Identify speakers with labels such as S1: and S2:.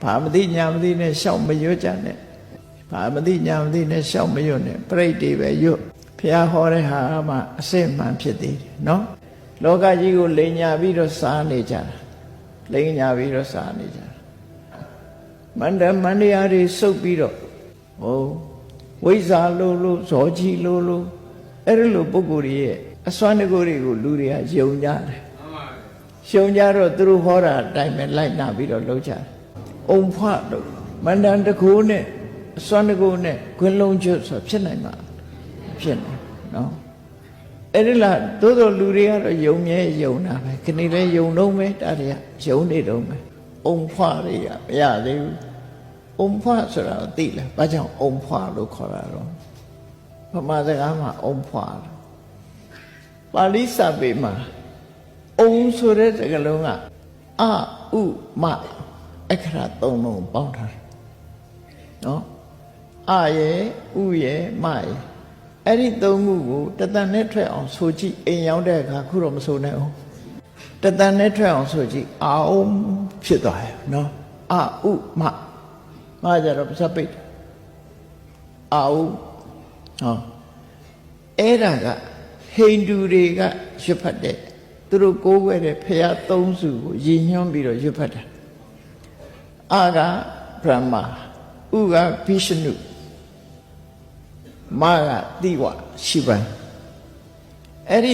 S1: ဘာမသိညာမသိနဲ့ရှောက်မရွတ်ကြနဲ့ဘာမသိညာမသိနဲ့ရှောက်မရွတ်နဲ့ပြိတ္တိပဲရွတ်ဘုရားဟောတဲ့ဟာမှအစစ်မှန်ဖြစ်သေးတယ်နော်လောကကြီးကိုလိမ်ညာပြီးတော့စားနေကြတာလိမ်ညာပြီးတော့စားနေကြတာမန္တရာတွေစုပ်ပြီးတော့ဟိုဝိဇ္ဇာလို့ဇောကြီးလို့အဲ့ဒီလိုပုဂ္ဂိုလ်ရဲ့အစွမ်းတကူတွေကိုလူတွေကယုံကြတယ်ယုံကြတော့သူတို့ဟောတာအတိုင်းပဲလိုက်နာပြီးတော့လုပ်ကြတယ်အုံဖွလို့မန္တန်တကူနဲ့အစွမ်းတကူနဲ့ခွင်းလုံးကျွတ်ဆိုဖြစ်နိုင်မှာဖြစ်နေနော်အဲ့ဒီလားသို့တော်လူတွေကတော့ယုံမြဲယုံတာပဲခဏလေးယုံတော့မယ်တာတွေကယုံနေတော့မယ်အုံဖွတွေကမရသေးဘူးအုံဖွဆိုတာကိုသိလားဘာကြောင့်အုံဖွလို့ခေါ်တာတော့ဗမာစကားမှာအုံဖွပါဠိစာပေမှာအုံဆိုတဲ့စကားလုံးကအဥမအခရာသုံးလုံးပေါင်းထားတယ်နော်အရဲ့ဥရဲ့မရဲ့အဲ့ဒီသုံးခုကိုတသံနဲ့ထွက်အောင်ဆိုကြည့်အိမ်ရောက်တဲ့အခါခုတော့မဆိုနိုင်အောင်တသံနဲ့ထွက်အောင်ဆိုကြည့်အောင်ဖြစ်သွားရဲ့နော်အဥမကြတော့ပါစပိတ်အာဟုဟောအဲ့ဒါကဟိန္ဒူတွေကရွတ်ဖတ်တဲ့သူတို့ကိုးကွယ်တဲ့ဘုရားသုံးစုကိုရည်ညွှန်းပြီးတော့ရွတ်ဖတ်တာအာကဗြဟ္မာဥကဗိရှနုမကတိဝရှိဗံအဲ့ဒီ